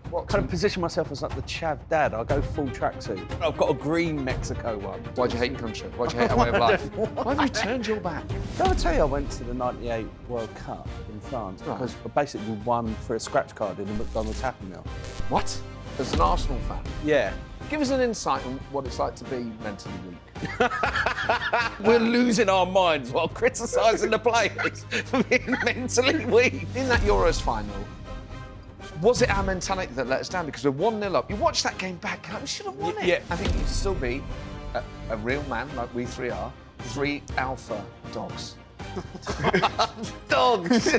What? Kind of position myself as like the chav dad. I go full tracksuit. I've got a green Mexico one. Why do you hate your country? Why do you hate our way of life? Why have you turned your back? Did I tell you I went to the '98 World Cup in France because I basically won for a scratch card in a McDonald's Happy Meal. What? As an Arsenal fan? Yeah. Give us an insight on what it's like to be mentally weak. We're losing our minds while criticising the players for being mentally weak. In that Euros final, was it our mentality that let us down? Because we're 1-0 up. You watch that game back, we should have won it. Yeah. I think you'd still be a real man, like we three are, 3 alpha dogs. Dogs!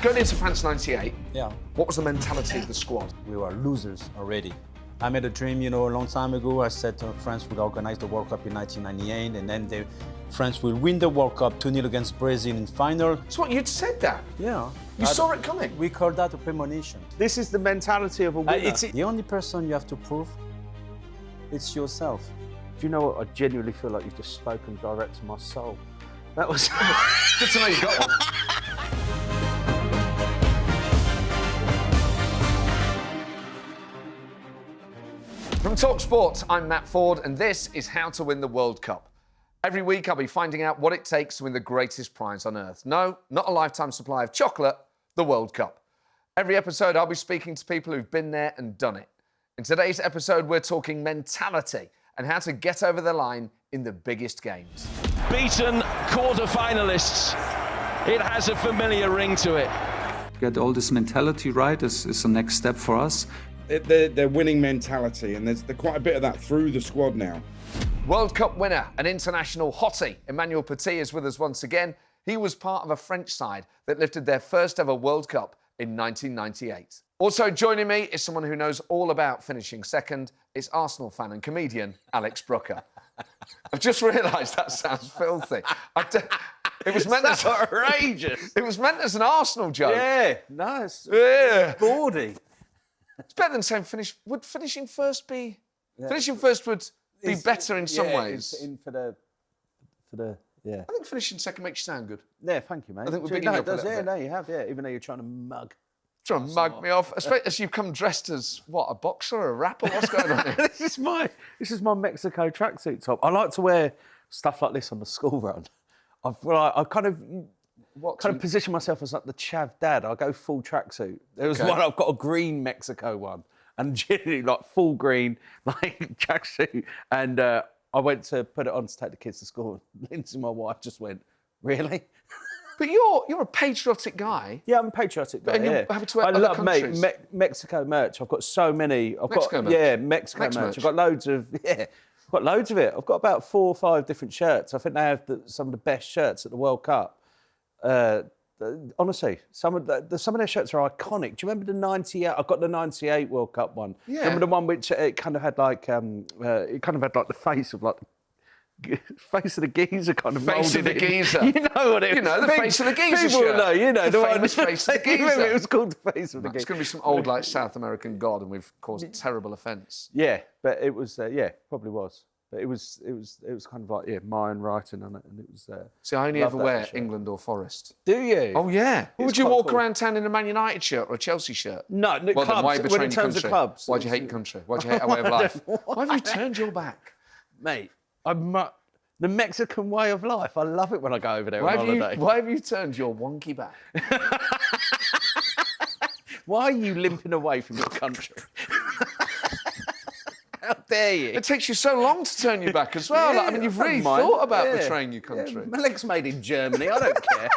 Going into France '98, Yeah. what was the mentality of the squad? We were losers already. I made a dream, a long time ago. I said France would organize the World Cup in 1998, and then France will win the World Cup 2-0 against Brazil in final. So what, you'd said that? Yeah. You saw it coming? We call that a premonition. This is the mentality of a winner. It's the only person you have to prove. It's yourself. Do you know what? I genuinely feel like you've just spoken direct to my soul. That was... Good to know you got one. From talkSPORT, I'm Matt Forde, and this is How to Win the World Cup. Every week I'll be finding out what it takes to win the greatest prize on earth. No, not a lifetime supply of chocolate, the World Cup. Every episode I'll be speaking to people who've been there and done it. In today's episode, we're talking mentality and how to get over the line in the biggest games. Beaten quarter-finalists. It has a familiar ring to it. Get all this mentality right is the next step for us. Their winning mentality, and there's quite a bit of that through the squad now. World Cup winner and international hottie, Emmanuel Petit, is with us once again. He was part of a French side that lifted their first ever World Cup in 1998. Also joining me is someone who knows all about finishing second. It's Arsenal fan and comedian Alex Brooker. I've just realised that sounds filthy. It was meant as outrageous. It was meant as an Arsenal joke. Yeah, nice. Yeah. Bawdy. It's better than saying finish. Would finishing first be? Yeah. Finishing first would be better in some ways. Yeah. I think finishing second makes you sound good. Yeah, thank you, mate. I think we're bigging you up a little bit. No, you have, yeah. Even though you're trying to mug. Trying to mug me off, especially as you come dressed as what, a boxer or a rapper? What's going on here? This is my Mexico tracksuit top. I like to wear stuff like this on the school run. I kind of position myself as like the chav dad. I go full tracksuit. There was one, I've got a green Mexico one, and generally like full green, like tracksuit. And I went to put it on to take the kids to school. Lindsay, my wife, just went, "Really?" But you're a patriotic guy. Yeah, I'm a patriotic guy. And you're happy to wear I other love countries. Mexico merch. I've got so many. Mexico merch? Yeah, Mexico merch. I've got loads of it. I've got about 4 or 5 different shirts. I think they have some of the best shirts at the World Cup. Honestly, some of their shirts are iconic. Do you remember the '98? I've got the '98 World Cup one. Yeah. Remember the one which it kind of had like the face of like face of the geezer kind of Face of the geezer. You know what it is. You know, the face of the geezer People shirt. know, you know. The one- famous face of the geezer. It was called the face of the geezer. It's going to be some old, like, South American god, and we've caused terrible offence. Yeah, but it was, probably was. But it was kind of like, Mayan writing on it, and it was... See, I only love ever that wear shirt. England or Forest. Do you? Oh, yeah. Would you quite walk cool. around town in a Man United shirt or a Chelsea shirt? No, the Well, then why clubs, betray when in your terms of country? clubs. Why do you hate your country? Why do you hate our way of life? Why have you turned your back? Mate, the Mexican way of life. I love it when I go over there on holiday. Why have you turned your wonky back? Why are you limping away from your country? How dare you? It takes you so long to turn your back as well. Like, I mean, you've really thought about betraying your country. My leg's made in Germany. I don't care.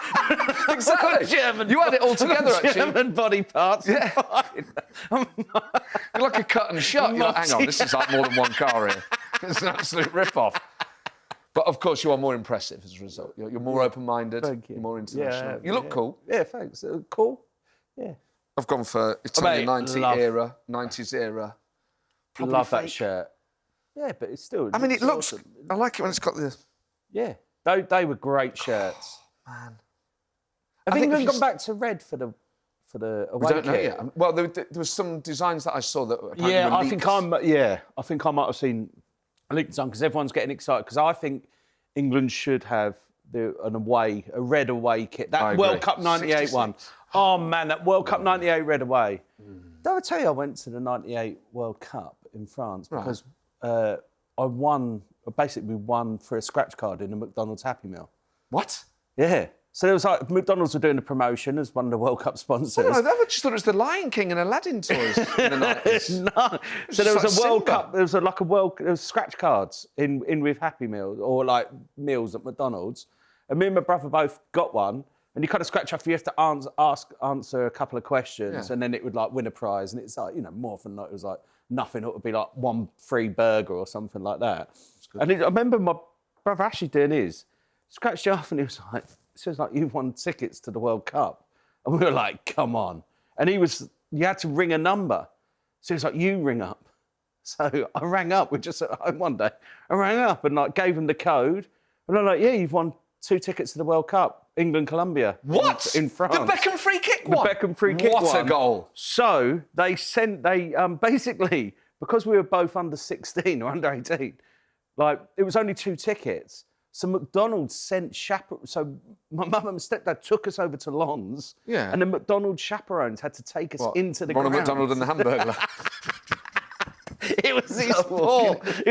Exactly. German. You had it all together, actually. German body parts. Yeah. Fine. You're like a cut and shut. You're like, hang on, this is like more than one car here. It's an absolute rip-off. But, of course, you are more impressive as a result. You're more open-minded. Thank you. You're more international. Yeah, you look cool. Yeah, thanks. Cool. Yeah. I've gone for Italian Mate, 90s era. Probably Love fake. that shirt. Yeah, but it's still... I mean, it looks... awesome. I like it when it's got the... Yeah. They were great shirts. Man. Have I think England if you gone back to red for the away We don't know kit? yet. Well, there was some designs that I saw that apparently Yeah, were I leaked. think I might have seen leaked some because everyone's getting excited because I think England should have a red away kit. I That agree. World Cup '98 one. 66. Oh, man, that World Cup 98 red away. Did I tell you I went to the 98 World Cup in France because I won, basically we won for a scratch card in a McDonald's Happy Meal. What? Yeah. So it was like McDonald's were doing a promotion as one of the World Cup sponsors. Oh, no, I just thought it was the Lion King and Aladdin toys in the 90s. No. So there was like a World Simba. Cup, there was scratch cards in with Happy Meals or like meals at McDonald's. And me and my brother both got one. And you kind of scratch off, you have to answer a couple of questions, and then it would like win a prize. And it's like, you know, more often than not, it was like nothing. It would be like one free burger or something like that. And I remember my brother actually doing his, scratched it off, and he was like, it says like, you've won tickets to the World Cup. And we were like, come on. And you had to ring a number. So he was like, you ring up. So I rang up, we're just at home one day. I rang up and like gave him the code. And I'm like, yeah, you've won 2 tickets to the World Cup. England, Colombia. What? In France. The Beckham free kick one? The Beckham free kick what one. What a goal. So they basically, because we were both under 16 or under 18, like, it was only 2 tickets. So McDonald's sent so my mum and stepdad took us over to Lons. Yeah. And the McDonald's chaperones had to take us into the Ronald ground. McDonald and the Hamburglar. It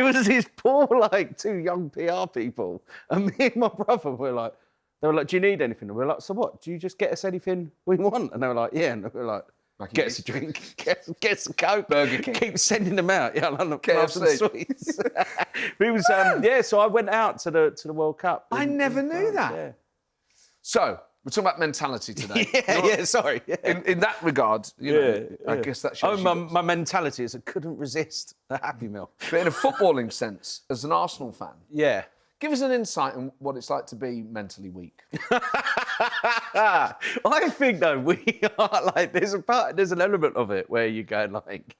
was these poor, like, 2 young PR people. And me and my brother were like, they were like, do you need anything? And we were like, so what? Do you just get us anything we want? And they were like, yeah. And we were like, get us a drink, get us a Coke. Burger King. Keep sending them out. Yeah, I love KFC. some sweets. But it was, so I went out to the World Cup. I never knew that. Yeah. So, we're talking about mentality today. Sorry. Yeah. In that regard, you know, I guess that shows my mentality is I couldn't resist the Happy Meal. But in a footballing sense, as an Arsenal fan, Yeah. give us an insight on what it's like to be mentally weak. I think though we are like there's an element of it where you go like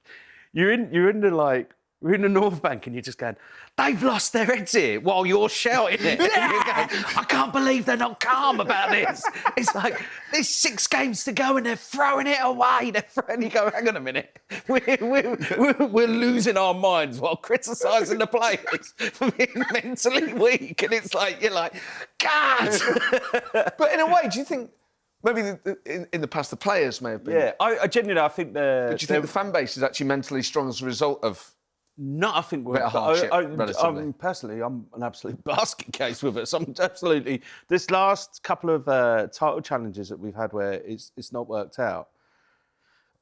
you're in the North Bank and you're just going, they've lost their heads here while you're shouting it. And you're going, I can't believe they're not calm about this. It's like, there's 6 games to go and they're throwing it away. And you go, hang on a minute. We're losing our minds while criticising the players for being mentally weak. And it's like, you're like, God. But in a way, do you think maybe in the past the players may have been? Yeah, I genuinely, I think But do you think the fan base is actually mentally strong as a result of? No, I think we're bit of hardship, relatively. Personally, I'm an absolute basket case with it. I'm absolutely. This last couple of title challenges that we've had where it's not worked out.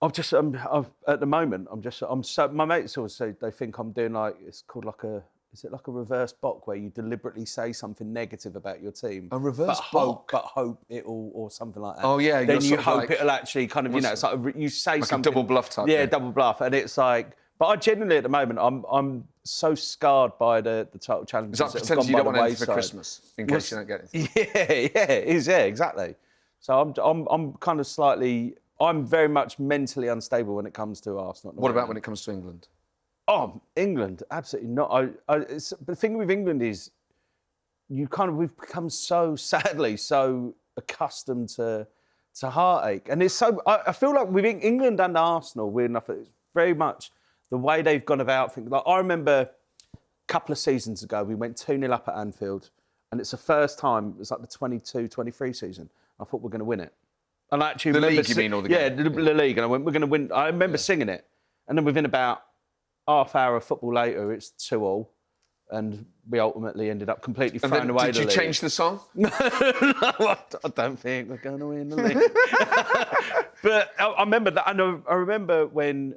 At the moment, I'm so. My mates always say they think I'm doing like it's called like a. Is it like a reverse Bok where you deliberately say something negative about your team? A reverse Bok? But hope it'll, or something like that. Oh, yeah. Then you sort of hope like, it'll actually kind of, you know, it's like you say like something. a double bluff type. Yeah, double bluff. And it's like, but I genuinely at the moment, I'm so scarred by the title challenges. Is that pretend you don't want anything for Christmas in case you don't get anything? Yeah, exactly. So I'm kind of slightly, I'm very much mentally unstable when it comes to Arsenal. What about when it comes to England? Oh, England, absolutely not. But the thing with England is, we've become so sadly so accustomed to heartache, and it's so. I feel like with England and Arsenal, weird enough, it's very much the way they've gone about things. Like I remember a couple of seasons ago, we went 2-0 up at Anfield, and it's the first time. It was like the 22-23 season. I thought we're going to win it, and I actually the remember league. You mean or the game? Yeah, the league, and I went, we're going to win. I remember singing it, and then within about half hour of football later, it's 2-2, and we ultimately ended up completely throwing away the league. Did you change the song? No, I don't think we're going to win the league. But I remember that. I remember when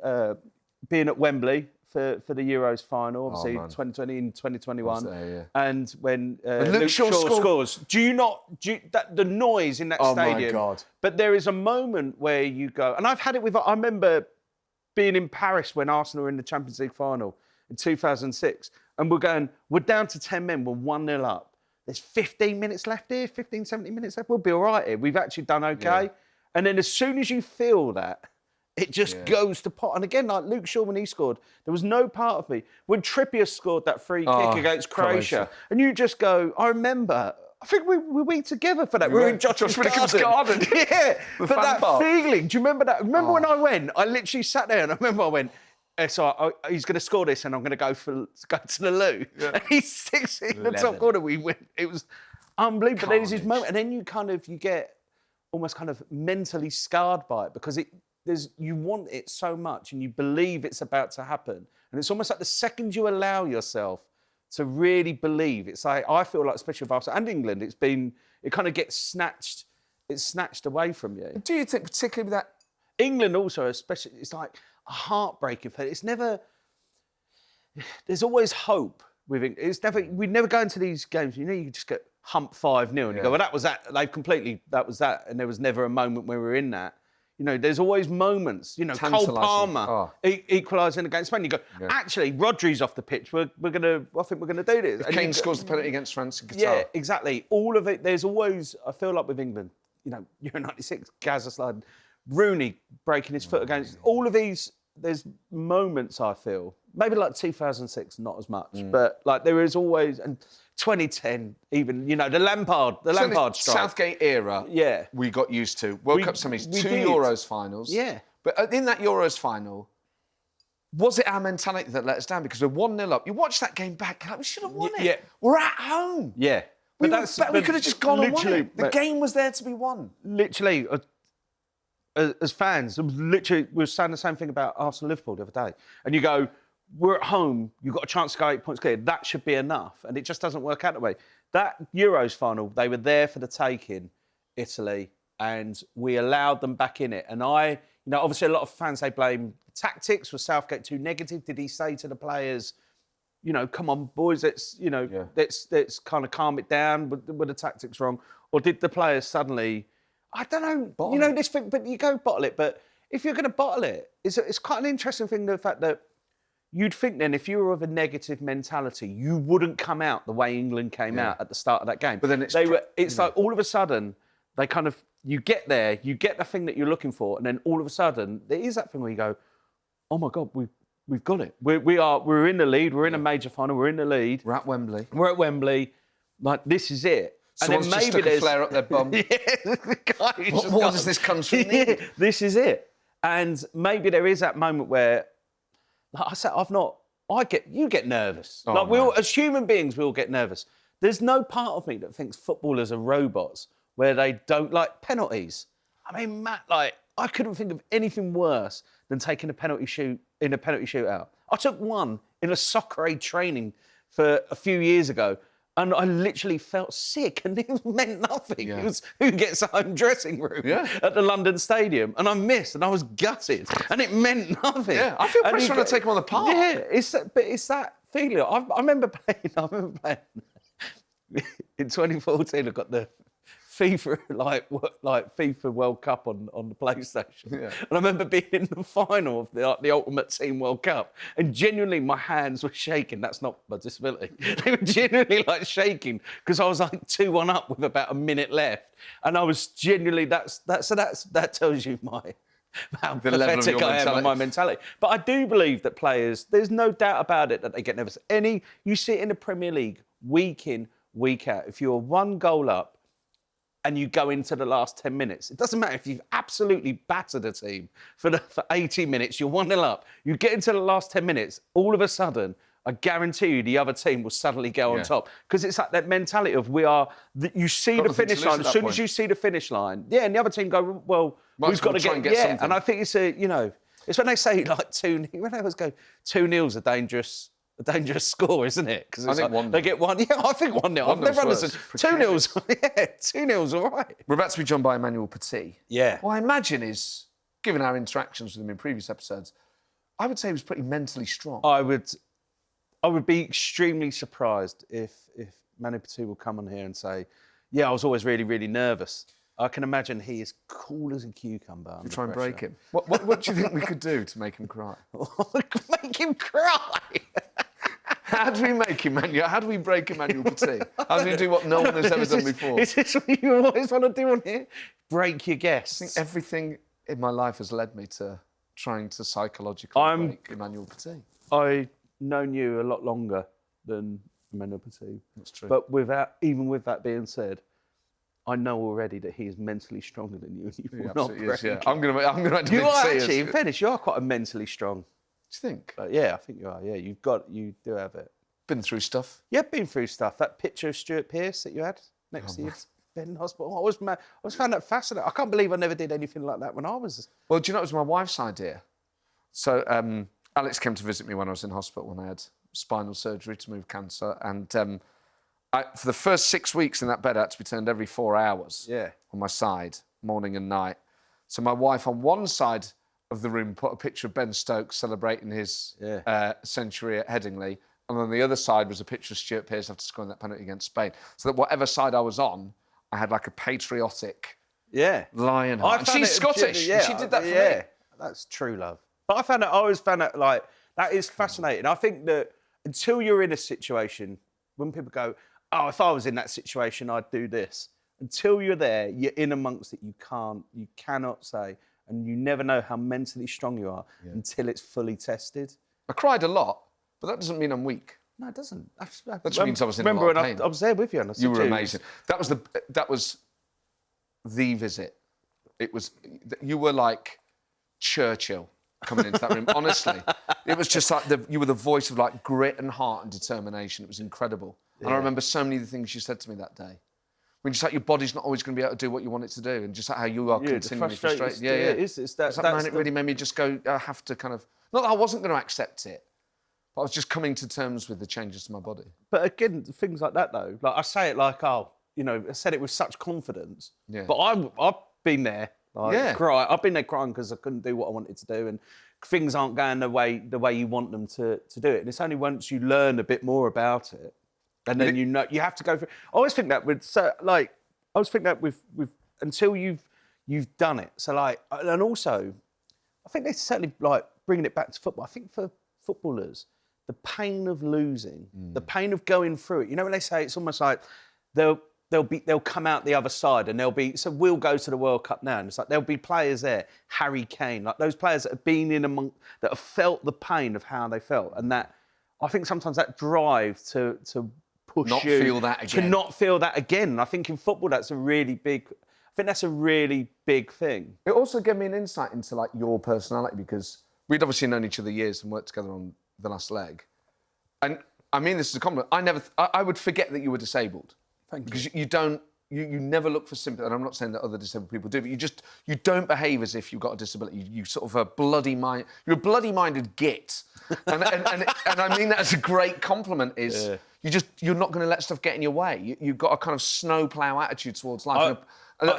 being at Wembley for the Euros final, obviously 2020 and 2021, there, and when Luke Shaw scores. The noise in that stadium? Oh my God! But there is a moment where you go, and I've had it with. I remember being in Paris when Arsenal were in the Champions League final in 2006, and we're down to 10 men, we're 1-0 up. There's 15 minutes left here, 15, 17 minutes left. We'll be all right here. We've actually done okay. Yeah. And then as soon as you feel that, it just goes to pot. And again, like Luke Shaw, when he scored, there was no part of me. When Trippier scored that free kick against Croatia, and you just go, I remember, I think we were together for that. We were in Josh Whittaker's garden. Yeah, but that feeling, do you remember that? Remember when I went? I literally sat there and I remember I went, so he's going to score this and I'm going to go to the loo. Yeah. And he's 6 in the top corner. We went. It was unbelievable. But there's this moment, and then you get almost kind of mentally scarred by it because you want it so much and you believe it's about to happen. And it's almost like the second you allow yourself to really believe, it's like, I feel like, especially with Arsenal and England, it kind of gets snatched away from you. Do you think, particularly with that? England also, especially, it's like a heartbreaking thing. It's never, there's always hope with England. It's never, we never go into these games, you just get humped 5-0 and you go, well, that was that. That was that. And there was never a moment where we were in that. There's always moments, Cole Palmer equalising against Spain. You go, actually, Rodri's off the pitch. I think we're gonna do this. If Kane scores the penalty against France in Qatar. Yeah, exactly. All of it. There's always, I feel like with England, Euro '96, Gaza slide, Rooney breaking his foot against. All of these, there's moments I feel. Maybe like 2006, not as much, but like there is always, and 2010 even, the Lampard strike. Southgate era, we got used to. World Cup semis, 2 Euros finals. Yeah. But in that Euros final, was it our mentality that let us down? Because we're 1-0 up. You watch that game back, like, we should have won it. Yeah. We're at home. Yeah. We could have just gone and won it. The game was there to be won. Literally, as fans, we were saying the same thing about Arsenal-Liverpool the other day. And you go, we're at home, you've got a chance to go 8 points clear. That should be enough. And it just doesn't work out that way. That Euros final, they were there for the taking, Italy, and we allowed them back in it. And obviously a lot of fans, they blame tactics. Was Southgate too negative? Did he say to the players, come on, boys, let's kind of calm it down? Were the tactics wrong? Or did the players suddenly, I don't know, this thing, but you go bottle it. But if you're going to bottle it, it's quite an interesting thing, the fact that you'd think then if you were of a negative mentality, you wouldn't come out the way England came out at the start of that game. But then it's like all of a sudden, they kind of, you get there, you get the thing that you're looking for, and then all of a sudden, there is that thing where you go, oh my God, we've got it. We're in the lead, we're in a major final, we're in the lead. We're at Wembley. Like, this is it. Someone's and then maybe just stuck a flare up their bum. What more does this country need? This is it. And maybe there is that moment where, like I said, you get nervous. As human beings, we all get nervous. There's no part of me that thinks footballers are robots where they don't like penalties. I mean, Matt, I couldn't think of anything worse than taking a penalty shootout. I took one in a soccer aid training for a few years ago, and I literally felt sick, and it meant nothing. Yeah. It was who gets a home dressing room at the London Stadium, and I missed, and I was gutted, and it meant nothing. Yeah, I feel pressure trying to take them on the park. Yeah, it's that feeling. I remember playing in 2014. I got the FIFA FIFA World Cup on the PlayStation, and I remember being in the final of the Ultimate Team World Cup, and genuinely my hands were shaking. That's not my disability. They were genuinely shaking because I was 2-1 up with about a minute left, and I was genuinely that tells you how pathetic I am and my mentality. But I do believe that players, there's no doubt about it that they get nervous. You see it in the Premier League week in, week out. If you're 1 goal up and you go into the last 10 minutes, it doesn't matter if you've absolutely battered a team for 80 minutes, you're 1-0 up, you get into the last 10 minutes, all of a sudden, I guarantee you the other team will suddenly go on top. Because it's like that mentality of you see the finish line, as soon as you see the finish line, and the other team go, well, we've got to get something. And I think it's it's when they say 2-0, when they always go 2-0's a dangerous score, isn't it? Because I think 1-0. They get 1. Yeah, I think 1-0. I've never understood. 2-0's, 2-0's all right. We're about to be joined by Emmanuel Petit. Yeah. What I imagine is, given our interactions with him in previous episodes, I would say he was pretty mentally strong. I would be extremely surprised if Emmanuel Petit will come on here and say, yeah, I was always really, really nervous. I can imagine he is cool as a cucumber. You try and break him. What do you think we could do to make him cry? Make him cry? How do we make Emmanuel? How do we break Emmanuel Petit? How do we do what no one has ever done before? Is this what you always want to do on here? Break your guests. I think everything in my life has led me to trying to psychologically break Emmanuel Petit. I've known you a lot longer than Emmanuel Petit. That's true. But even with that being said, I know already that he is mentally stronger than you. And you will not break. Yeah. I'm going to. You are actually, in fairness, you are quite a mentally strong. Do you think? Yeah, I think you are. Yeah, you do have it. Been through stuff. Yeah, been through stuff. That picture of Stuart Pearce that you had next to you. bed in hospital. I was found that fascinating. I can't believe I never did anything like that when I was... Well, do you know, it was my wife's idea. So Alex came to visit me when I was in hospital when I had spinal surgery to remove cancer. And for the first 6 weeks in that bed, I had to be turned every 4 hours on my side, morning and night. So my wife on one side of the room put a picture of Ben Stokes celebrating his century at Headingley. And on the other side was a picture of Stuart Pearce after scoring that penalty against Spain. So that whatever side I was on, I had like a patriotic lion heart. And she's Scottish. She did that for me. That's true love. But I always found that, like, that is fascinating. I think that until you're in a situation, when people go, oh, if I was in that situation, I'd do this. Until you're there, you're in amongst it, you cannot say, and you never know how mentally strong you are until it's fully tested. I cried a lot, but that doesn't mean I'm weak. No, it doesn't. That just means I was in a lot of pain. I was there with you. And I said, you were amazing. That was the visit. You were like Churchill coming into that room. Honestly, it was just like you were the voice of like grit and heart and determination. It was incredible. And I remember so many of the things you said to me that day. When just like your body's not always going to be able to do what you want it to do, and just like how you are continually frustrated. It really made me just go. I have to kind of, not that I wasn't going to accept it, but I was just coming to terms with the changes to my body. But again, things like that though, like I say it like, I said it with such confidence. Yeah. But I've been there. Cry. I've been there crying because I couldn't do what I wanted to do, and things aren't going the way you want them to do it. And it's only once you learn a bit more about it, and then you have to go through. I always think that with until you've done it. So like, and also, I think they certainly like bringing it back to football. I think for footballers, the pain of losing, the pain of going through it. You know when they say it's almost like they'll come out the other side, and we'll go to the World Cup now, and it's like there'll be players there, Harry Kane, like those players that have been that have felt the pain of how they felt, and that I think sometimes that drive to push not you feel that again. To not feel that again. And I think in football that's a really big thing. It also gave me an insight into like your personality, because we'd obviously known each other years and worked together on the last leg, and I mean this is a compliment. I would forget that you were disabled. Because you never look for sympathy, and I'm not saying that other disabled people do, but you don't behave as if you've got a disability. You sort of you're a bloody-minded git, and I mean that as a great compliment. You're not going to let stuff get in your way. You've got a kind of snowplow attitude towards life. And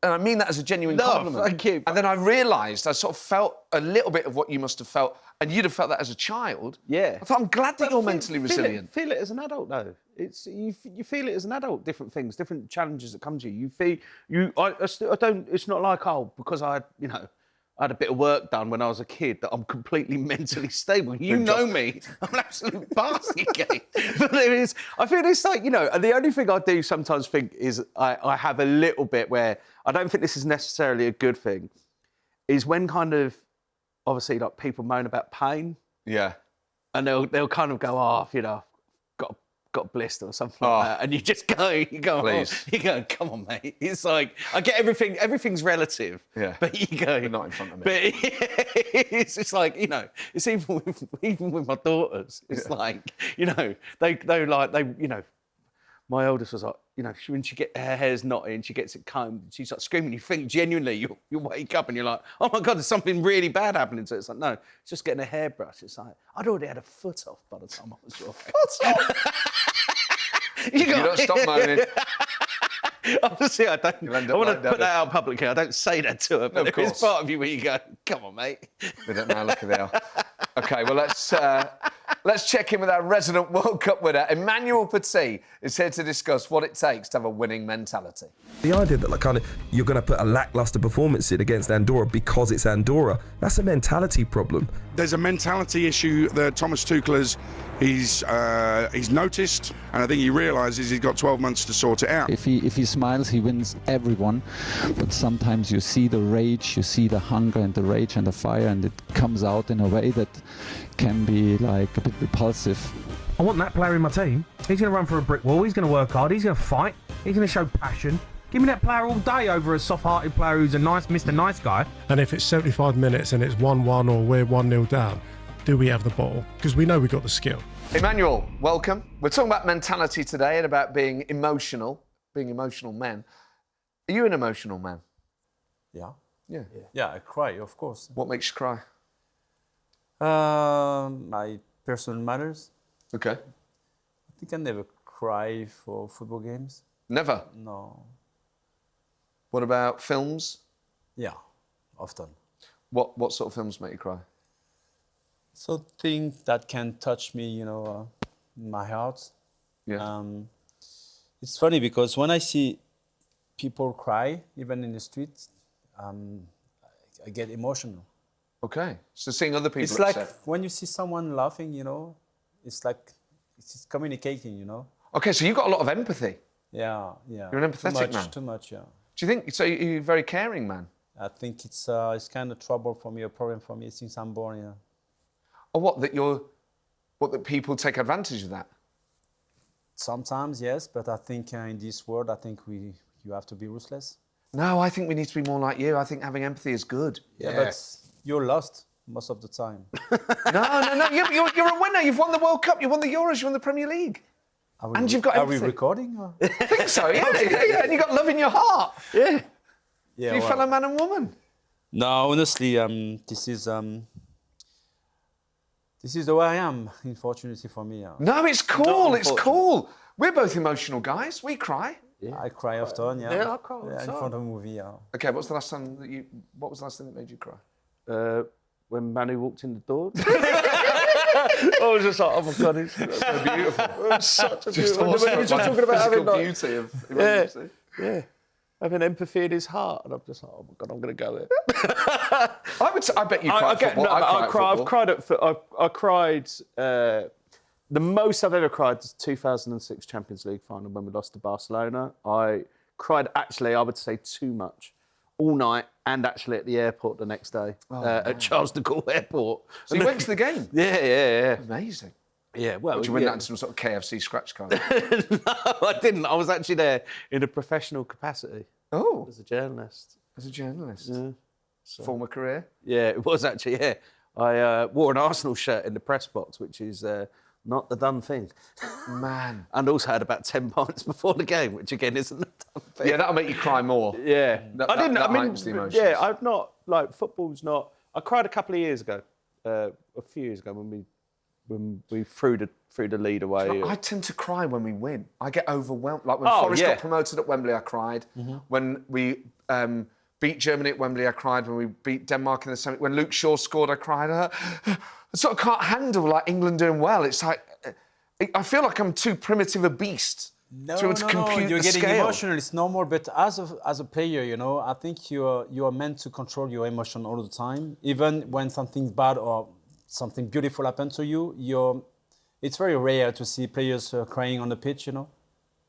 I mean that as a genuine compliment. Thank you. And then I realised I sort of felt a little bit of what you must have felt, and you'd have felt that as a child. Yeah. I thought, I'm glad that you're mentally resilient. Feel it as an adult, though. You feel it as an adult. Different things, different challenges that come to you. It's not like because I had a bit of work done when I was a kid that I'm completely mentally stable. You know me, I'm an absolute basket case. But I feel it's like, and the only thing I do sometimes think is I have a little bit where I don't think this is necessarily a good thing, is when kind of, obviously, like people moan about pain. Yeah. And they'll kind of go, got a blister or something like that, and you go, please. You go, come on, mate. It's like, I get everything's relative. Yeah. But you go, you're not in front of me. But it's just like, it's even with my daughters. It's like, my oldest was like, when she her hair's knotty and she gets it combed, she's like screaming. You think genuinely you wake up and you're like, oh my God, there's something really bad happening to it. It's like, no, it's just getting a hairbrush. It's like, I'd already had a foot off by the time I was your age. Foot off? You don't stop moaning. Obviously, I want to put that out publicly. I don't say that to her, but it's part of you where you go, come on, mate. They don't know, look at they are. OK, well, let's check in with our resident World Cup winner. Emmanuel Petit is here to discuss what it takes to have a winning mentality. The idea that you're going to put a lacklustre performance in against Andorra because it's Andorra, that's a mentality problem. There's a mentality issue that Thomas Tuchel he's noticed, and I think he realises he's got 12 months to sort it out. If he smiles, he wins everyone, but sometimes you see the rage, you see the hunger and the rage and the fire, and it comes out in a way that can be like a bit repulsive. I want that player in my team. He's going to run for a brick wall, he's going to work hard, he's going to fight, he's going to show passion. Give me that player all day over a soft-hearted player who's a Mr. Nice Guy. And if it's 75 minutes and it's 1-1 or we're 1-0 down, do we have the ball? Because we know we've got the skill. Emmanuel, welcome. We're talking about mentality today and about being emotional, being emotional men. Are you an emotional man? Yeah. Yeah. Yeah, I cry, of course. What makes you cry? My personal matters. Okay. I think I never cry for football games. Never? No. What about films? Yeah, often. What sort of films make you cry? So things that can touch me, you know, my heart. Yeah. It's funny because when I see people cry, even in the streets, I get emotional. Okay. So seeing other people It's like upset. when you see someone laughing, you know, it's like it's communicating, you know. Okay, so you've got a lot of empathy. Yeah, yeah. You're an empathetic man. Too much, yeah. Do you think so? You're a very caring man. I think it's kind of trouble for me, a problem for me since I'm born. Yeah. Or what that people take advantage of that? Sometimes, yes, but I think in this world, I think you have to be ruthless. No, I think we need to be more like you. I think having empathy is good. Yeah, but you're lost most of the time. No. You're a winner. You've won the World Cup. You won the Euros. You won the Premier League. And you've got Are empathy. we recording? Or? I think so. Yeah. And you got love in your heart. Yeah. Yeah. For your fellow man and woman. No, honestly, this is the way I am. Unfortunately for me. No, it's cool. It's cool. We're both emotional guys. We cry. Yeah. I cry often. Yeah. Yeah, I cry all the in time. front of a movie. Yeah. Okay, what was the last thing that made you cry? When Manu walked in the door. I was just like, oh my God, it's so beautiful. It's such a beautiful. When you were just talking about having like, beauty of emotion. yeah, having empathy in his heart, and I'm just like, oh my God, I'm going to go there. I bet you cry at football. I've cried at I cried. The most I've ever cried is 2006 Champions League final when we lost to Barcelona. I cried, actually, I would say too much, all night and actually at the airport the next day, at Charles de Gaulle Airport. So you went to the game? Yeah. Amazing. Yeah, well... Did you win that in some sort of KFC scratch card? No, I didn't. I was actually there in a professional capacity. Oh. As a journalist. As a journalist? Yeah. So, former career? Yeah, it was actually, yeah. I wore an Arsenal shirt in the press box, which is not the done thing. Man. And also had about 10 pints before the game, which again isn't the done thing. Yeah, that'll make you cry more. Yeah. That heightens the emotions. Yeah, I've not, like, football's not... I cried a couple of years ago, a few years ago, when we threw the lead away. You know, I tend to cry when we win. I get overwhelmed. Like when Forest got promoted at Wembley, I cried. Mm-hmm. When we beat Germany at Wembley, I cried. When we beat Denmark in the semi, when Luke Shaw scored, I cried. I sort of can't handle like England doing well. It's like I feel like I'm too primitive a beast to be able to compute You're the getting scale. emotional. It's normal, but as a player, you know, I think you are meant to control your emotion all the time, even when something bad or something beautiful happens to you. It's very rare to see players crying on the pitch. You know,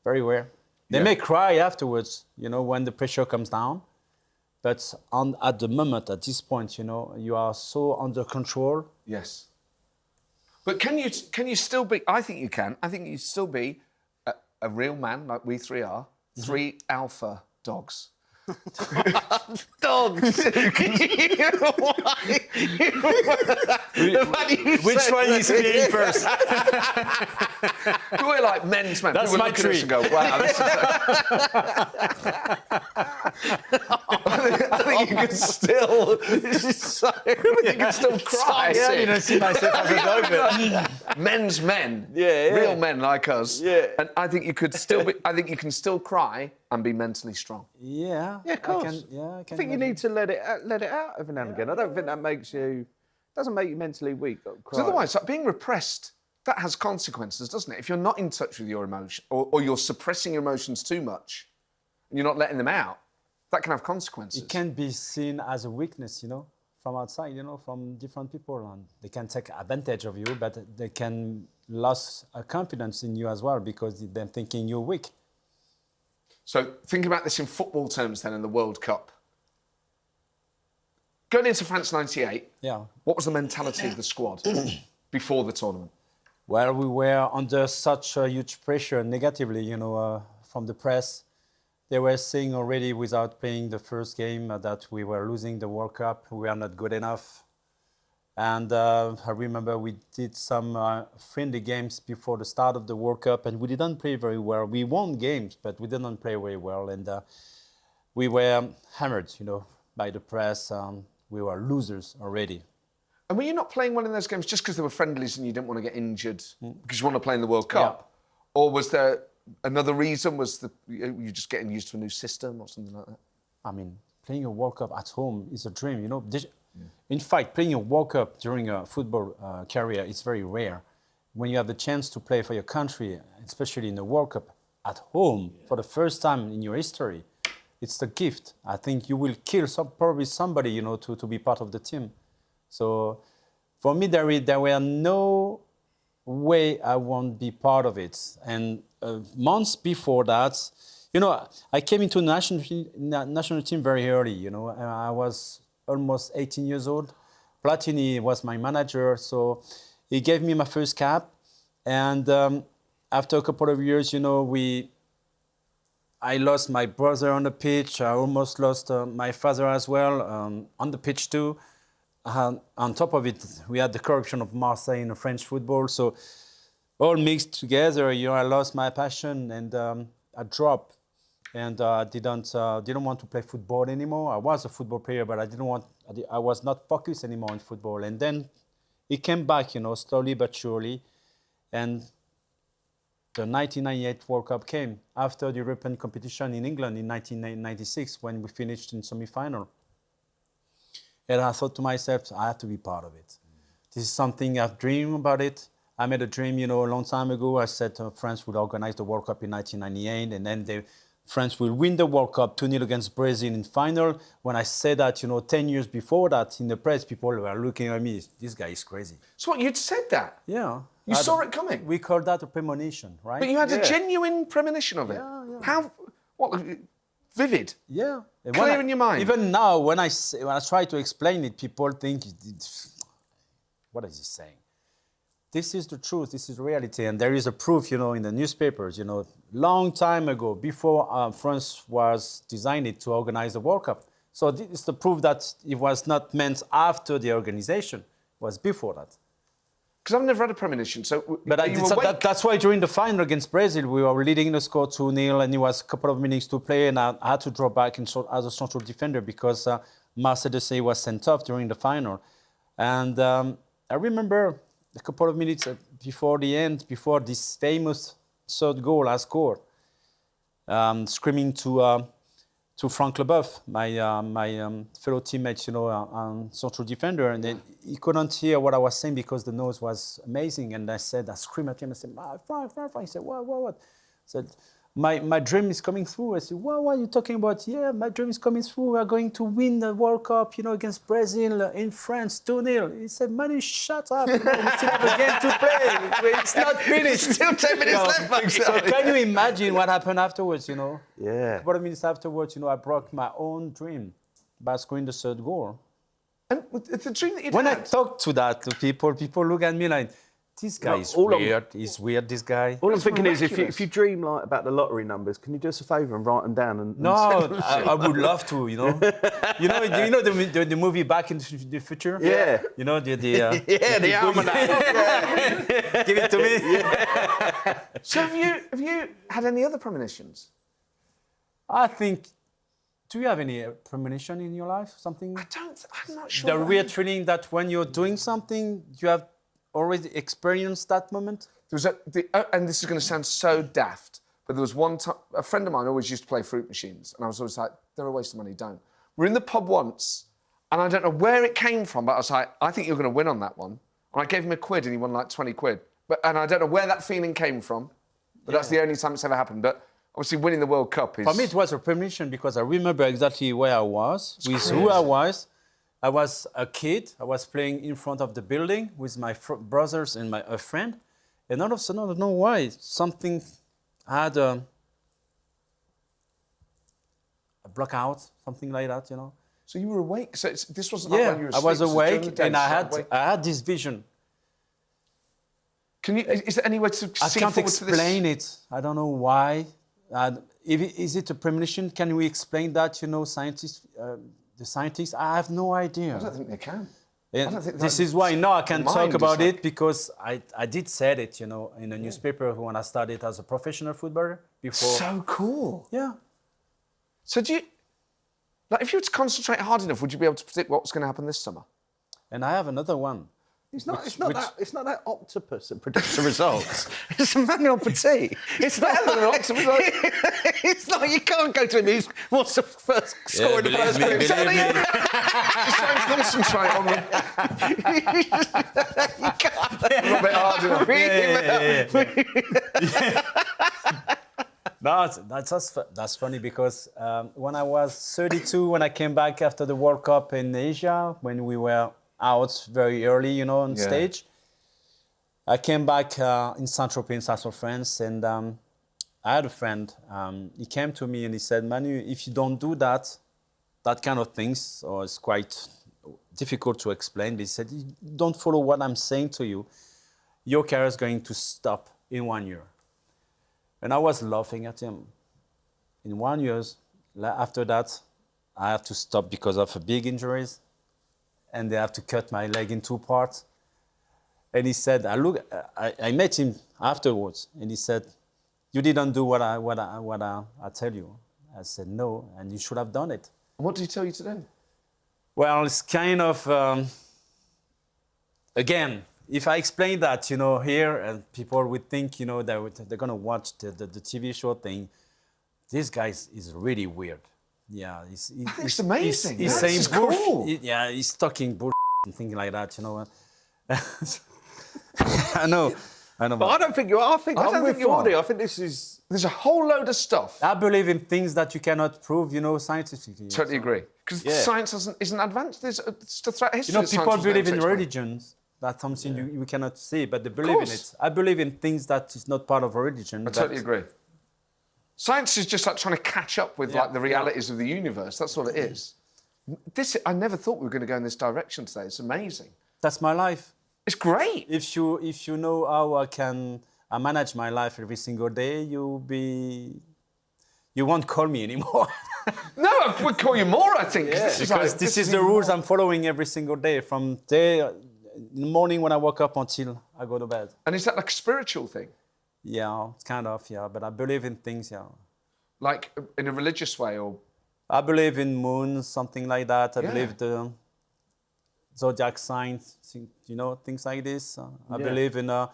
very rare. They may cry afterwards, you know, when the pressure comes down. But at the moment, at this point, you know, you are so under control. Yes. But can you still be? I think you can. I think you still be a real man like we three are. Mm-hmm. 3 alpha dogs. Dogs. Which one is playing first? We're like men's men. That's People my look at us tree. and go, wow, this is I think you can still... I think you can still cry. Yeah, you don't see myself as a dog, but... Men's men. Yeah. Real men like us. Yeah. And I think you could still be... I think you can still cry and be mentally strong. Yeah. Yeah, of course. I think you need to let it out every now and again. I don't think that doesn't make you mentally weak. Because otherwise, like, being repressed, that has consequences, doesn't it? If you're not in touch with your emotion, or you're suppressing your emotions too much, and you're not letting them out, that can have consequences. It can be seen as a weakness, you know, from outside, you know, from different people. And they can take advantage of you, but they can lose confidence in you as well because they're thinking you're weak. So think about this in football terms then in the World Cup. Going into France 98, what was the mentality of the squad before the tournament? Well, we were under such a huge pressure negatively, you know, from the press. They were saying already without playing the first game that we were losing the World Cup. We are not good enough. And I remember we did some friendly games before the start of the World Cup, and we didn't play very well. We won games, but we didn't play very well, and we were hammered, by the press. We were losers already. And were you not playing well in those games just because they were friendlies and you didn't want to get injured because you want to play in the World Cup? Yeah. Or was there another reason? Was you just getting used to a new system or something like that? I mean, playing a World Cup at home is a dream, In fact, playing a World Cup during a football career is very rare. When you have the chance to play for your country, especially in the World Cup at home for the first time in your history, it's the gift. I think you will kill probably somebody, to be part of the team. So for me, there were no way I won't be part of it. And months before that, I came into national team very early. I was almost 18 years old. Platini was my manager, so he gave me my first cap. And after a couple of years, I lost my brother on the pitch. I almost lost my father as well on the pitch too. On top of it, we had the corruption of Marseille in the French football. So all mixed together, I lost my passion and I dropped. And I didn't want to play football anymore. I was a football player, but I was not focused anymore on football. And then it came back, slowly but surely. And the 1998 World Cup came after the European competition in England in 1996 when we finished in semi-final. And I thought to myself, I have to be part of it. This is something I've dreamed about it. I made a dream, a long time ago. I said France would organize the World Cup in 1998, and then France will win the World Cup 2-0 against Brazil in final. When I said that, 10 years before that, in the press, people were looking at me, this guy is crazy. So what, you'd said that? Yeah. You saw it coming? We call that a premonition, right? But you had a genuine premonition of it? Yeah. How, vivid? Yeah. Clear in your mind? Even now, when I try to explain it, people think, what is he saying? This is the truth, this is reality, and there is a proof, in the newspapers, long time ago, before France was designed to organize the World Cup. So this is the proof that it was not meant after the organization, it was before that. Because I've never had a premonition, so... But that's why during the final against Brazil, we were leading the score 2-0, and it was a couple of minutes to play, and I had to drop back as a central defender because Marcel Desailly was sent off during the final. And I remember a couple of minutes before the end, before this famous third goal I scored, screaming to Frank Leboeuf, my fellow teammate, central defender, and then he couldn't hear what I was saying because the noise was amazing. And I screamed at him, I said, Frank. He said, what? I said, my dream is coming through. I said, what are you talking about? Yeah, my dream is coming through. We are going to win the World Cup, against Brazil in France, 2-0. He said, Manu, shut up. We still have a game to play. It's not finished. Still 10 minutes left. So can you imagine what happened afterwards, Yeah. A couple of minutes afterwards, I broke my own dream by scoring the third goal. And the dream that you'd When had... I talk to people look at me like, this guy is weird. He's weird, this guy. All I'm thinking is, if you dream about the lottery numbers, can you do us a favour and write them down? No, I would love to. The movie Back into the Future. Yeah. The almanac. Give it to me. Yeah. So have you had any other premonitions? I think. Do you have any premonition in your life? Something? I'm not sure. The weird feeling that when you're doing something, you have already experienced that moment? There was and this is going to sound so daft, but there was one time, a friend of mine always used to play fruit machines, and I was always like, they're a waste of money, don't. We're in the pub once, and I don't know where it came from, but I was like, I think you're going to win on that one. And I gave him £1, and he won like 20 quid. And I don't know where that feeling came from, but that's the only time it's ever happened. But obviously winning the World Cup is... For me, it was a premonition because I remember exactly where I was, who I was. I was a kid. I was playing in front of the building with my brothers and a friend. And all of a sudden, I don't know why, something had a blackout, something like that, So you were awake? So this wasn't like when you were asleep? I was awake and I had this vision. Is there any way to see I can't forward to this? explain it. I don't know why. Is it a premonition? Can we explain that, scientists... The scientists, I have no idea. I don't think they can. This is why now I can talk about like... it, because I did say it, in a newspaper when I started as a professional footballer before. So cool. Yeah. So do you, like, if you were to concentrate hard enough, would you be able to predict what's going to happen this summer? And I have another one. It's not that octopus that predicts the results. It's Emmanuel Petit. It's better than an octopus. It's not. You can't go to him. What's the first score in the first group? Just try and concentrate on them. You can't. A little bit hard enough. No, that's funny, because when I was 32, when I came back after the World Cup in Asia, when we were out very early, on stage, I came back in Saint-Tropez, in South of France, and I had a friend. He came to me and he said, Manu, if you don't do that kind of things, or it's quite difficult to explain, but he said, you don't follow what I'm saying to you, your career is going to stop in 1 year. And I was laughing at him. In 1 year, after that, I have to stop because of big injuries, and they have to cut my leg in 2 parts. And he said, I met him afterwards, and he said, you didn't do what I tell you. I said, no, and you should have done it. What did he tell you to do? Well, it's kind of, again, if I explain that, here, and people would think, they're going to watch the TV show thing, this guy is really weird. Yeah, it's amazing. He's saying cool. He's talking bullshit and things like that, I know. But I don't think you are. I don't think you are. I think this is... There's a whole load of stuff. I believe in things that you cannot prove, scientifically. Totally agree. Because science isn't advanced. There's throughout history. People believe in religions. That's something you cannot see, but they believe in it. I believe in things that is not part of a religion. I totally agree. Science is just like trying to catch up with like the realities of the universe. That's all it is. I never thought we were going to go in this direction today. It's amazing. That's my life. It's great. If you know how I manage my life every single day, you won't call me anymore. No, I would call you more, I think. Yeah, because this is the rules I'm following every single day, from in the morning when I wake up until I go to bed. And is that like a spiritual thing? Yeah, kind of, but I believe in things, Like in a religious way, or? I believe in moons, something like that. I believe the zodiac signs, things like this. I believe in a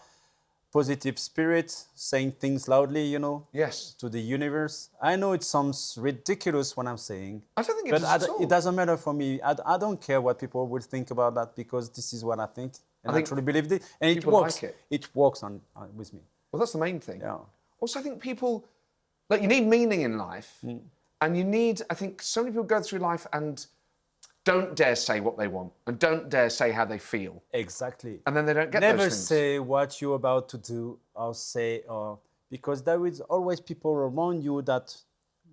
positive spirit, saying things loudly, Yes. to the universe. I know it sounds ridiculous when I'm saying. I don't think it does at all. It doesn't matter for me. I don't care what people will think about that, because this is what I think. And I truly believe it. And it works. Like it. It works with me. Well, that's the main thing. Yeah. Also, I think people, like, you need meaning in life. And you need, I think, so many people go through life and don't dare say what they want and don't dare say how they feel. Exactly. And then they don't get Never those things. say what you're about to do because there is always people around you that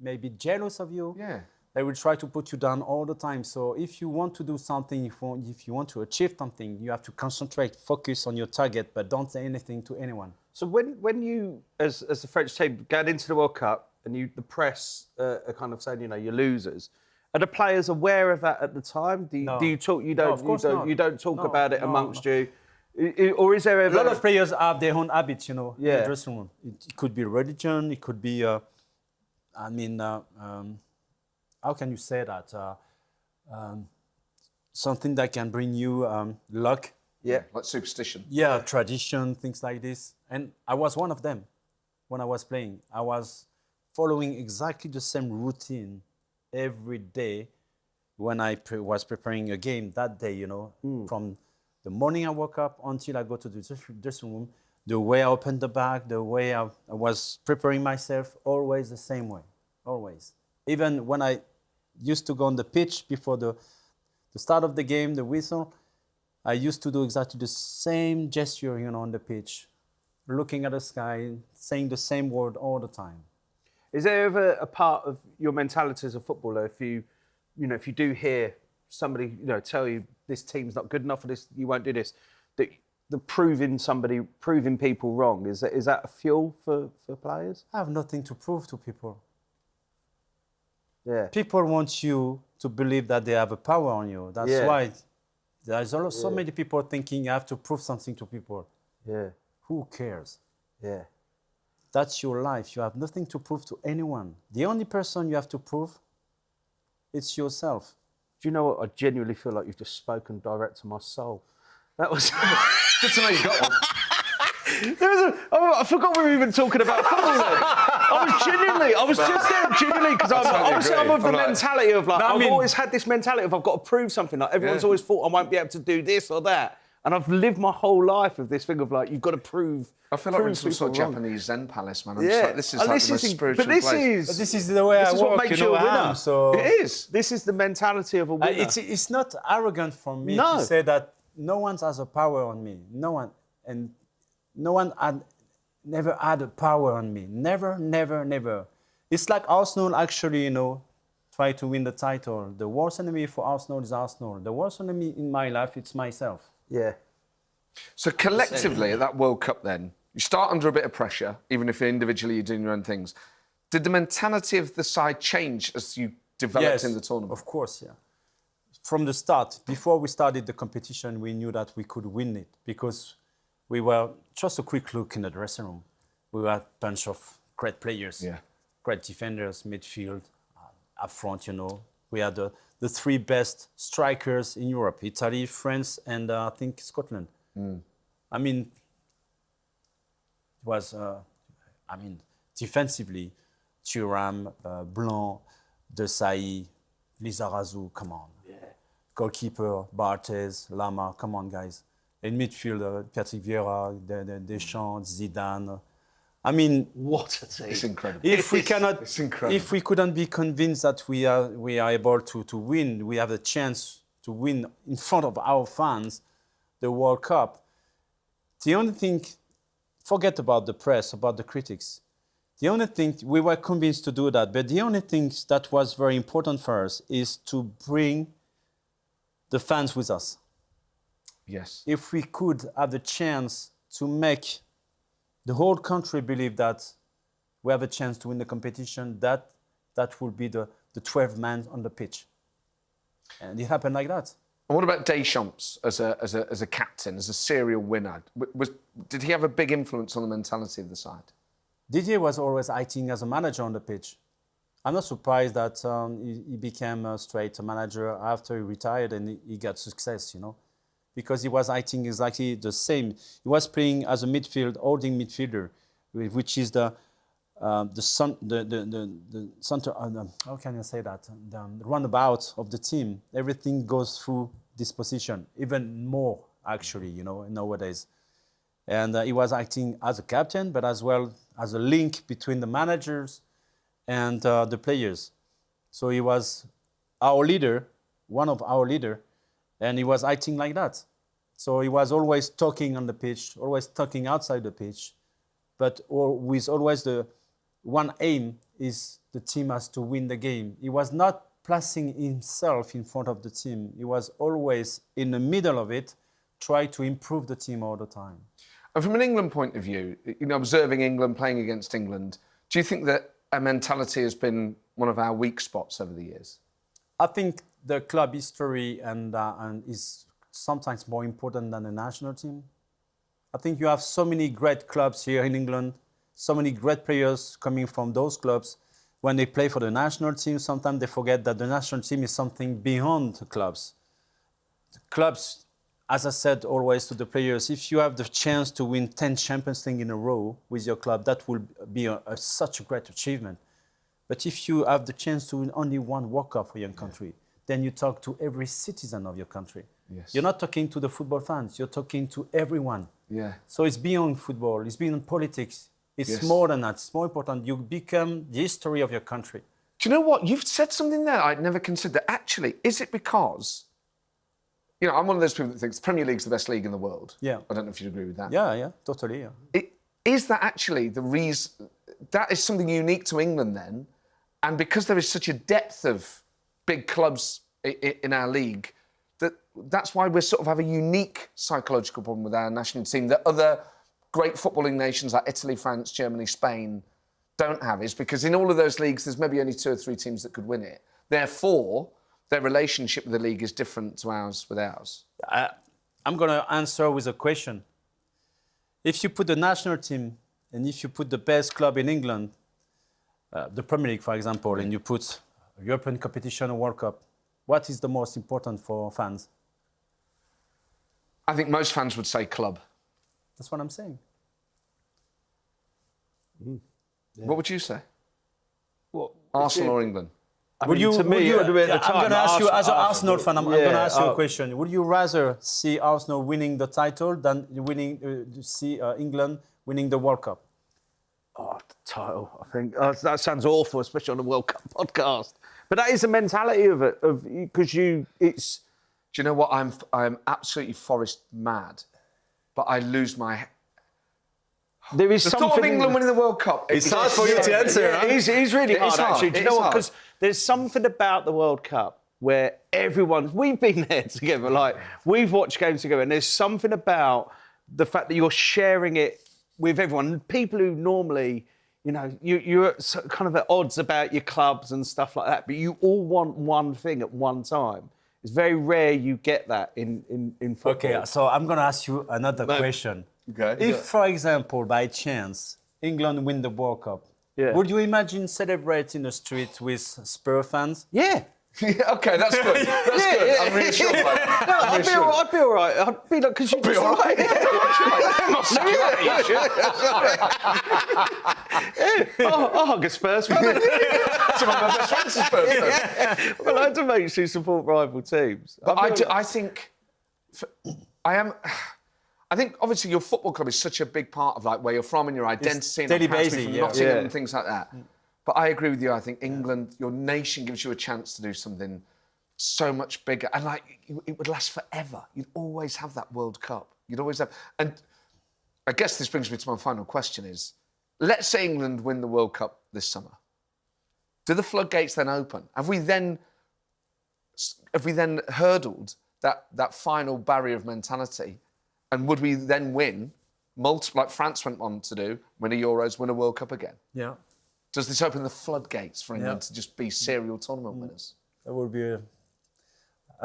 may be jealous of you. Yeah. They will try to put you down all the time. So if you want to do something, if you want to achieve something, you have to concentrate, focus on your target, but don't say anything to anyone. So when you, as the French team, get into the World Cup and the press are kind of saying, you're losers, are the players aware of that at the time? Do you talk? You don't talk about it amongst you, or is there ever... A lot of players have their own habits, in the dressing room. It could be religion. It could be, how can you say that? Something that can bring you luck. Yeah, like superstition. Yeah, tradition, things like this. And I was one of them when I was playing. I was following exactly the same routine every day when I was preparing a game that day, from the morning I woke up until I go to the dressing room, the way I opened the bag, the way I was preparing myself, always the same way, always. Even when I used to go on the pitch before the start of the game, the whistle, I used to do exactly the same gesture, on the pitch, looking at the sky, saying the same word all the time. Is there ever a part of your mentality as a footballer, if you do hear somebody, tell you this team's not good enough for this, you won't do this, that the proving people wrong, is that a fuel for players? I have nothing to prove to people. Yeah. People want you to believe that they have a power on you. That's why There's also so many people thinking I have to prove something to people. Yeah. Who cares? Yeah. That's your life. You have nothing to prove to anyone. The only person you have to prove, it's yourself. Do you know what? I genuinely feel like you've just spoken direct to my soul. That was Good to know you got one. I forgot we were even talking about football then. I was just there genuinely because I'm of the mentality of like, I've always had this mentality of I've got to prove something. Like everyone's always thought I won't be able to do this or that. And I've lived my whole life with this thing of like, you've got to prove. I feel like we're in some sort of Japanese Zen palace, man. I'm just like, this is like the most spiritual place. But this is the way I work, what makes you a winner. So it is. This is the mentality of a winner. It's not arrogant for me to say that no one has a power on me. No one had never had a power on me. Never, never, never. It's like Arsenal actually, try to win the title. The worst enemy for Arsenal is Arsenal. The worst enemy in my life, it's myself. Yeah. So collectively at that World Cup then, you start under a bit of pressure, even if individually you're doing your own things. Did the mentality of the side change as you developed in the tournament? Of course, yeah. From the start, before we started the competition, we knew that we could win it because we were, just a quick look in the dressing room, we were a bunch of great players, great defenders, midfield, up front, We had the three best strikers in Europe, Italy, France, and I think Scotland. I mean, it was, defensively, Thuram, Blanc, Desailly, Lizarazu, come on. Yeah. Goalkeeper, Barthez, Lama, come on, guys. In midfield, Patrick Vieira, Deschamps, Zidane. I mean, what a team! It's incredible. If we couldn't be convinced that we are able to win, we have a chance to win in front of our fans, the World Cup. The only thing, forget about the press, about the critics. The only thing, we were convinced to do that, but the only thing that was very important for us is to bring the fans with us. Yes. If we could have the chance to make the whole country believe that we have a chance to win the competition, that would be the 12 men on the pitch. And it happened like that. And what about Deschamps as a captain, as a serial winner? Did he have a big influence on the mentality of the side? Didier was always acting as a manager on the pitch. I'm not surprised that he became a straight manager after he retired and he got success, because he was acting exactly the same. He was playing as a midfield, holding midfielder, which is the center. How can I say that? The runabout of the team. Everything goes through this position, even more actually, nowadays. And he was acting as a captain, but as well as a link between the managers and the players. So he was our leader, one of our leaders, and he was acting like that. So he was always talking on the pitch, always talking outside the pitch, but with always the one aim is the team has to win the game. He was not placing himself in front of the team. He was always in the middle of it, try to improve the team all the time. And from an England point of view, observing England, playing against England, do you think that a mentality has been one of our weak spots over the years? I think the club history and is sometimes more important than the national team. I think you have so many great clubs here in England, so many great players coming from those clubs. When they play for the national team, sometimes they forget that the national team is something beyond the clubs. The clubs, as I said always to the players, if you have the chance to win 10 Champions League in a row with your club, that will be such a great achievement. But if you have the chance to win only one World Cup for your country, then you talk to every citizen of your country. Yes. You're not talking to the football fans, you're talking to everyone. Yeah. So it's beyond football, it's beyond politics. It's more than that, it's more important. You become the history of your country. Do you know what? You've said something there I'd never considered. Actually, is it because, I'm one of those people that thinks the Premier League's the best league in the world. Yeah. I don't know if you'd agree with that. Yeah, totally, yeah. Is that actually the reason, that is something unique to England then? And because there is such a depth of big clubs in our league, that's why we sort of have a unique psychological problem with our national team that other great footballing nations like Italy, France, Germany, Spain don't have, is because in all of those leagues there's maybe only 2 or 3 teams that could win it. Therefore, their relationship with the league is different to ours with ours? I'm going to answer with a question. If you put the national team and if you put the best club in England, the Premier League, for example, and you put European competition or World Cup, what is the most important for fans? I think most fans would say club. That's what I'm saying. Yeah. What would you say? What, Arsenal or England? I'm going to ask you, as an Arsenal fan, I'm going to ask you a question. Would you rather see Arsenal winning the title than see England winning the World Cup? Oh, the title, I think. That sounds awful, especially on a World Cup podcast. But that is the mentality of it, because it's... Do you know what? I'm absolutely Forest mad, but I lose my... There is the something... thought of England winning the World Cup... It's hard for you to answer, right? It is really hard, actually. Do you know what? Because there's something about the World Cup where we've been there together, like, we've watched games together, and there's something about the fact that you're sharing it with everyone. People who normally, you know, you're kind of at odds about your clubs and stuff like that, but you all want one thing at one time. It's very rare you get that in football. Okay, so I'm going to ask you another question. Okay. If, for example, by chance, England win the World Cup, would you imagine celebrating the street with Spurs fans? Yeah. Okay, that's good. That's good. Yeah. I'm reassured by that. No, I'd be all right. I'd be like, because you'd be all right. I'll hug a Spurs fan. Some of my best friends are Spurs fans. Well, I do make you support rival teams. But I think obviously your football club is such a big part of like where you're from and your identity and basis, from Nottingham and things like that. But I agree with you. I think England, your nation, gives you a chance to do something so much bigger, and like it would last forever. You'd always have that World Cup. You'd always have. And I guess this brings me to my final question: is let's say England win the World Cup this summer. Do the floodgates then open? Have we then hurdled that final barrier of mentality? And would we then win like France went on to do, win a Euros, win a World Cup again? Yeah. Does this open the floodgates for England to just be serial tournament winners? I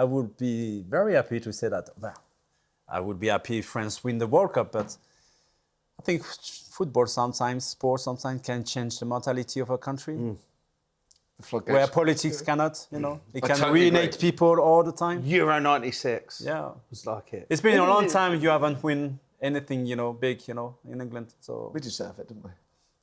would be very happy to say that. Well, I would be happy if France win the World Cup, but I think football sports sometimes can change the mentality of a country. The floodgates. Where politics cannot, you know. It can reunite people all the time. Euro 96. Yeah. It's like it. It's been a long time you haven't won anything, you know, big, you know, in England. So we deserve it, didn't we?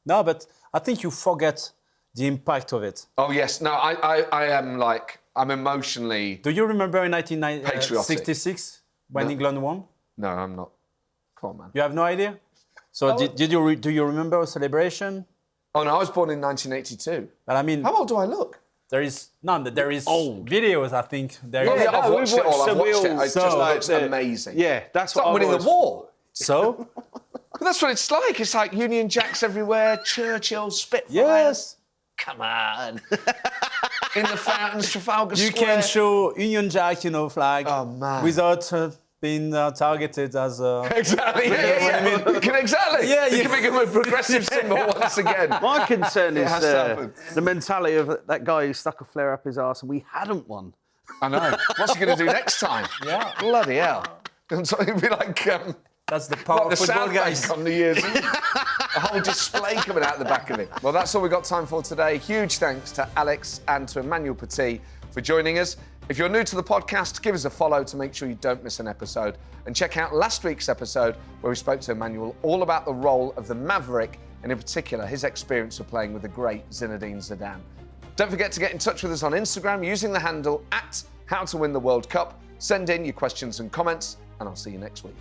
No, but I think you forget the impact of it. Oh, yes. No, I am like, I'm emotionally... Do you remember in 1966 when England won? No, I'm not. Come on, man. You have no idea? So do you remember a celebration? Oh, no, I was born in 1982. But I mean... How old do I look? There is old videos, I think. I've watched it all. It looks amazing. Yeah, that's what like winning the war. So? But that's what it's like. It's like Union Jacks everywhere, Churchill, Spitfires. Yes. Come on. In the fountains, Trafalgar Square. You can show Union Jack, you know, flag. Oh, man. Without being targeted as a... Exactly. Yeah. I mean? You can become a progressive symbol once again. My concern is the mentality of that guy who stuck a flare up his arse and we hadn't won. I know. What's he going to do next time? Yeah. Bloody hell. It'd be like... that's the power of football, guys. On New Year's Eve. A whole display coming out the back of it. Well, that's all we've got time for today. Huge thanks to Alex and to Emmanuel Petit for joining us. If you're new to the podcast, give us a follow to make sure you don't miss an episode. And check out last week's episode where we spoke to Emmanuel all about the role of the Maverick and in particular his experience of playing with the great Zinedine Zidane. Don't forget to get in touch with us on Instagram using the handle @HowToWinTheWorldCup. Send in your questions and comments and I'll see you next week.